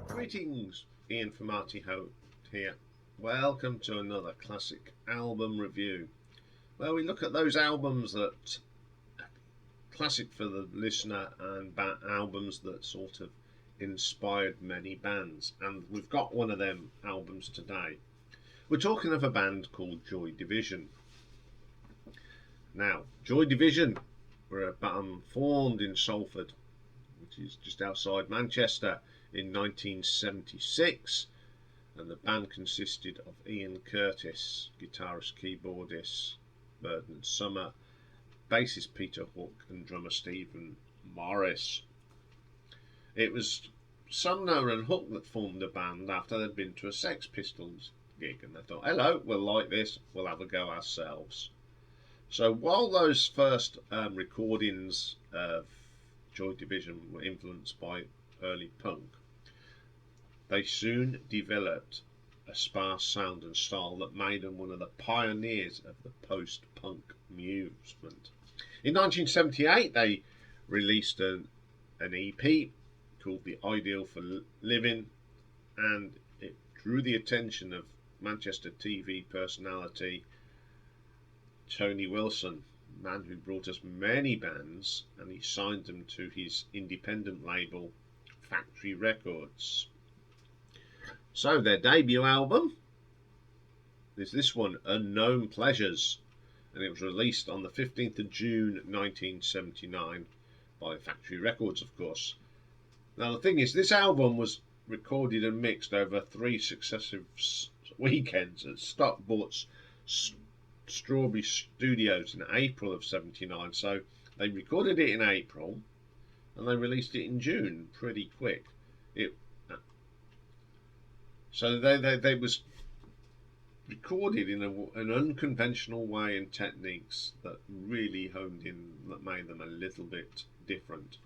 Greetings, Ian from Artie Ho here. Welcome to another classic album review, where we look at those albums that are classic for the listener and albums that sort of inspired many bands. And we've got one of them albums today. We're talking of a band called Joy Division. Now, Joy Division were a band formed in Salford, which is just outside Manchester, in 1976, and the band consisted of Iain Curtis, guitarist, keyboardist Bernard Summer, bassist Peter Hook, and drummer Stephen Morris. It was Sumner and Hook that formed the band after they'd been to a Sex Pistols gig, and they thought, hello, we'll like this, we'll have a go ourselves. So while those first recordings of Joy Division were influenced by early punk, they soon developed a sparse sound and style that made them one of the pioneers of the post-punk movement. In 1978 they released an EP called The Ideal for Living, and it drew the attention of Manchester TV personality Tony Wilson, a man who brought us many bands, and he signed them to his independent label Factory Records. So their debut album is this one, Unknown Pleasures, and it was released on the 15th of June 1979 by Factory Records, of course. Now the thing is, this album was recorded and mixed over 3 successive weekends at Stockport's Strawberry Studios in April of 79. So they recorded it in April and they released it in June, pretty quick. So they was recorded in an unconventional way and techniques that really honed in, that made them a little bit different.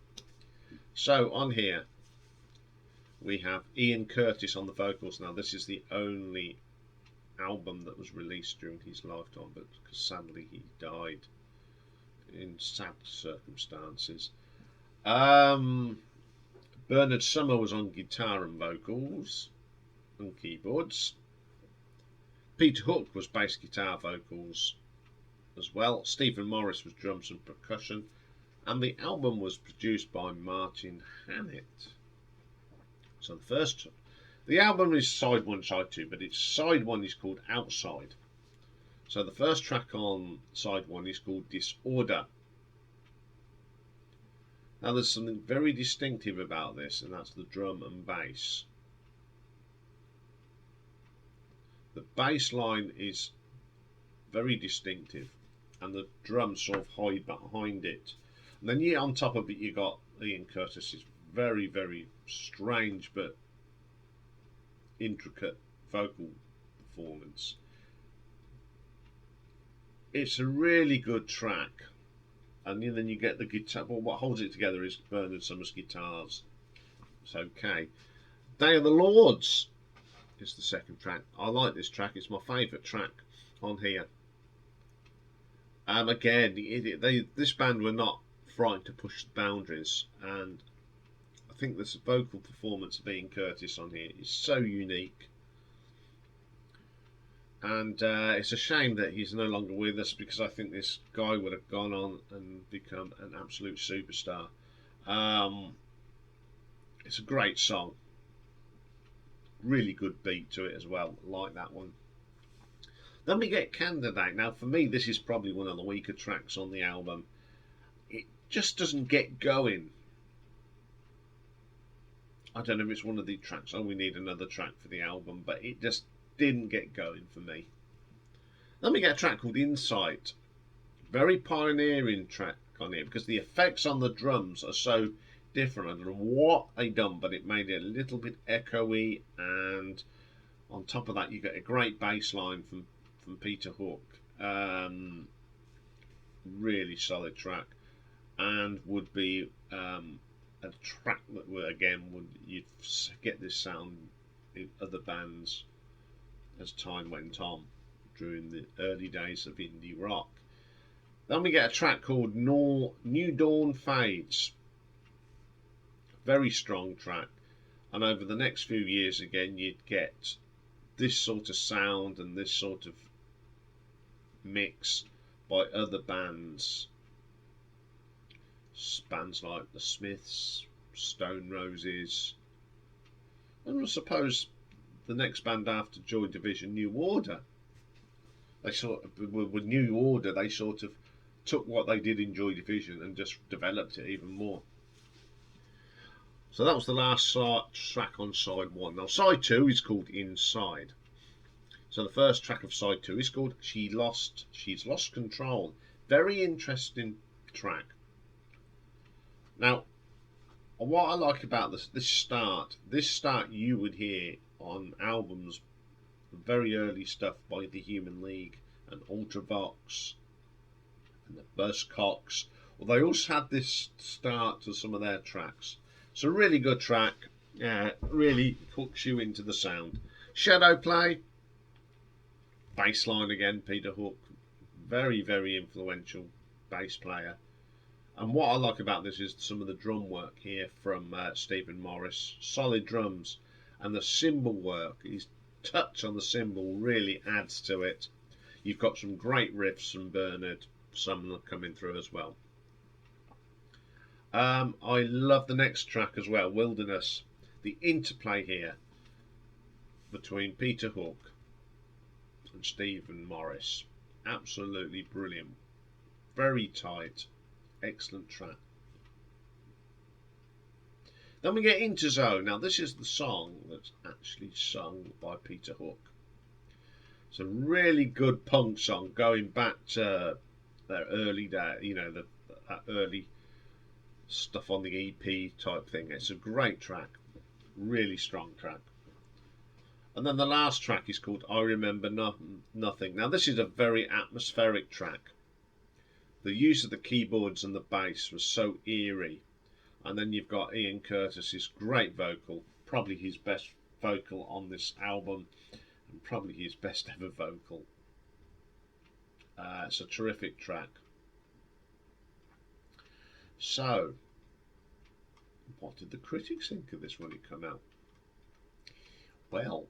So on here we have Iain Curtis on the vocals. Now this is the only album that was released during his lifetime, but because sadly he died in sad circumstances. Bernard Summer was on guitar and vocals and keyboards. Peter Hook was bass guitar vocals as well. Stephen Morris was drums and percussion, and the album was produced by Martin Hannett. So the album is side 1, side 2, but its side 1 is called Outside. So the first track on side 1 is called Disorder. Now there's something very distinctive about this, and that's the drum and bass. The bass line is very distinctive, and the drums sort of hide behind it. And then on top of it you got Iain Curtis's very, very strange but intricate vocal performance. It's a really good track, and then you get the guitar. Well, what holds it together is Bernard Summer's guitars. It's okay. Day of the Lords is the second track. I like this track. It's my favourite track on here. Again, this band were not frightened to push the boundaries, and I think this vocal performance of Iain Curtis on here is so unique. And it's a shame that he's no longer with us, because I think this guy would have gone on and become an absolute superstar. It's a great song. Really good beat to it as well. Like that one. Then we get Candidate. Now for me this is probably one of the weaker tracks on the album. It just doesn't get going. I don't know if it's one of the tracks. Oh, we need another track for the album, but it just didn't get going for me. Then we get a track called Insight. Very pioneering track on here, because the effects on the drums are so different. I don't know what they done, but it made it a little bit echoey, and on top of that you get a great bass line from Peter Hook. Really solid track, and would be a track that would you'd get this sound in other bands as time went on during the early days of indie rock. Then we get a track called New Dawn Fades. Very strong track. And over the next few years again, you'd get this sort of sound and this sort of mix by other bands. Bands like the Smiths, Stone Roses, and I suppose the next band after Joy Division, New Order. They sort of, with New Order, they sort of took what they did in Joy Division and just developed it even more. So that was the last track on side 1. Now side 2 is called Inside. So the first track of side 2 is called She's Lost Control. Very interesting track. Now, what I like about this start you would hear on albums, very early stuff by the Human League and Ultravox and the Buzzcocks. Well, they also had this start to some of their tracks. It's a really good track. Really hooks you into the sound. Shadowplay, bass line again, Peter Hook, very, very influential bass player. And what I like about this is some of the drum work here from Stephen Morris. Solid drums, and the cymbal work, his touch on the cymbal really adds to it. You've got some great riffs from Bernard, some coming through as well. I love the next track as well, Wilderness. The interplay here between Peter Hook and Stephen Morris, absolutely brilliant. Very tight, excellent track. Then we get Interzone. Now this is the song that's actually sung by Peter Hook. It's a really good punk song going back to their early day, that early stuff on the EP type thing. It's a great track, really strong track. And then the last track is called I Remember Nothing. Now this is a very atmospheric track. The use of the keyboards and the bass was so eerie. And then you've got Ian Curtis's great vocal, probably his best vocal on this album, and probably his best ever vocal. It's a terrific track. So, what did the critics think of this when it came out? Well,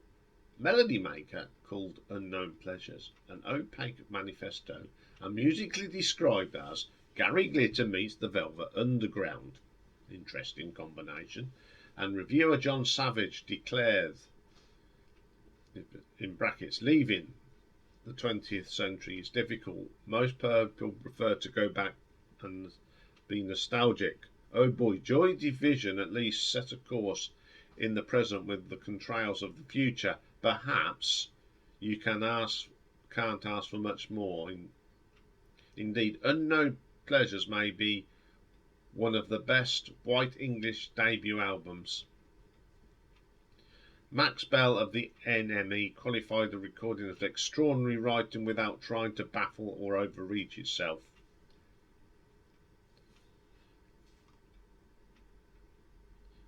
Melody Maker called Unknown Pleasures an opaque manifesto and musically described as Gary Glitter meets the Velvet Underground. Interesting combination. And reviewer John Savage declares, in brackets, leaving the 20th century is difficult. Most people prefer to go back and be nostalgic. Oh boy, Joy Division at least set a course in the present with the contrails of the future. Perhaps you can't ask for much more. Indeed, Unknown Pleasures may be one of the best white English debut albums. Max Bell of the NME qualified the recording as extraordinary writing without trying to baffle or overreach itself.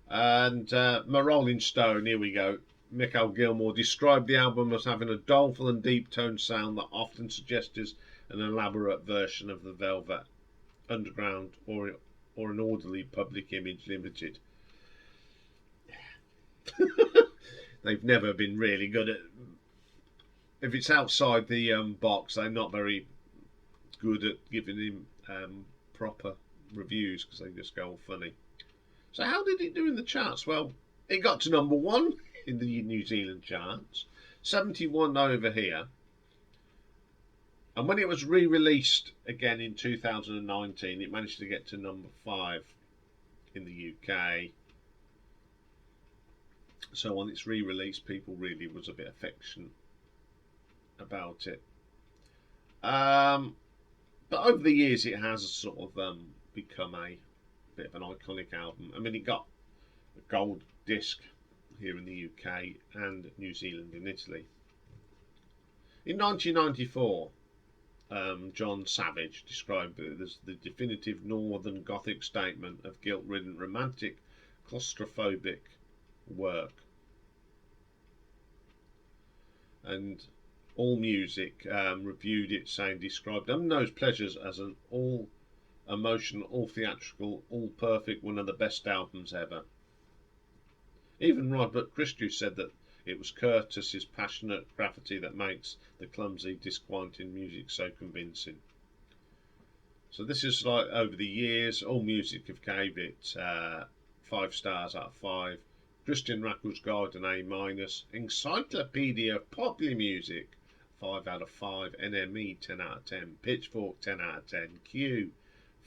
And my Rolling Stone, here we go. Michael Gilmore described the album as having a doleful and deep toned sound that often suggests an elaborate version of the Velvet Underground or an orderly Public Image Limited. They've never been really good at. If it's outside the box, they're not very good at giving him proper reviews because they just go all funny. So how did it do in the charts? Well, it got to number 1 in the New Zealand charts, 71 over here. And when it was re-released again in 2019, it managed to get to number 5 in the UK. So on its re-release, people really was a bit affectionate about it. But over the years, it has sort of become a bit of an iconic album. I mean, it got a gold disc here in the UK and New Zealand and Italy. In 1994, John Savage described it as the definitive northern Gothic statement of guilt-ridden, romantic, claustrophobic work. And All Music reviewed it, saying, described Unknown's Pleasures as an all emotional, all theatrical, all perfect, one of the best albums ever. Even Robert Christie said that it was Curtis's passionate gravity that makes the clumsy, disquieting music so convincing. So this is like over the years, All Music have gave it 5 stars out of 5. Christian Records Guide an A-. Encyclopedia of Popular Music 5 out of 5. NME 10 out of 10. Pitchfork 10 out of 10. Q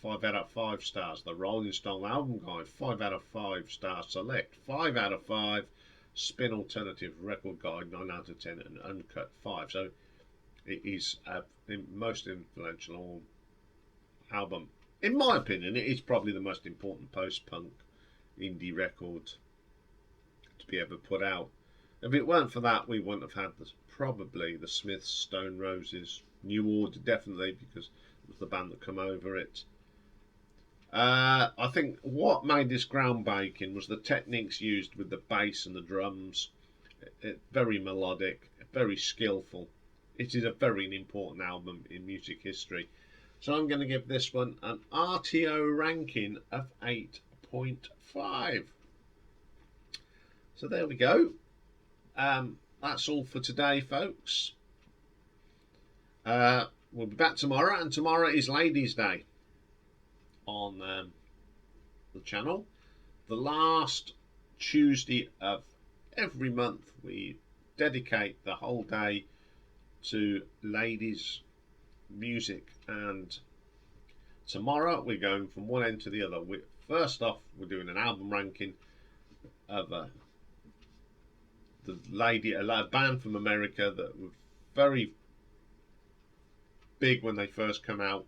5 out of 5 stars. The Rolling Stone Album Guide 5 out of 5 stars. Select 5 out of 5. Spin Alternative Record Guide 9 out of 10, and Uncut 5. So it is the most influential album. In my opinion, it is probably the most important post-punk indie record to be ever put out. If it weren't for that, we wouldn't have had probably the Smiths, Stone Roses, New Order, definitely, because it was the band that come over it. I think what made this groundbreaking was the techniques used with the bass and the drums. Very melodic, very skillful. It is a very important album in music history. So I'm going to give this one an RTO ranking of 8.5. So there we go. That's all for today, folks. We'll be back tomorrow, and tomorrow is Ladies' Day on the channel. The last Tuesday of every month, we dedicate the whole day to ladies' music, and tomorrow we're going from one end to the other. First off, we're doing an album ranking of a band from America that were very big when they first come out.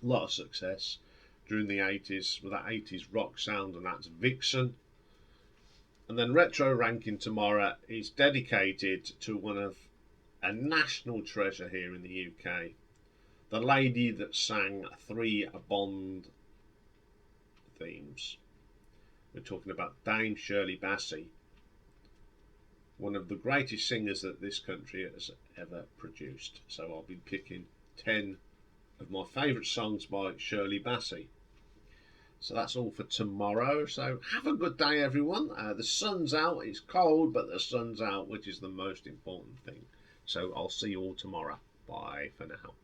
A lot of success during the 80s with that 80s rock sound, and that's Vixen. And then retro ranking tomorrow is dedicated to one of a national treasure here in the UK, the lady that sang 3 Bond themes. We're talking about Dame Shirley Bassey, one of the greatest singers that this country has ever produced. So I'll be picking 10 of my favourite songs by Shirley Bassey. So that's all for tomorrow. So have a good day, everyone. The sun's out. It's cold, but the sun's out, which is the most important thing. So I'll see you all tomorrow. Bye for now.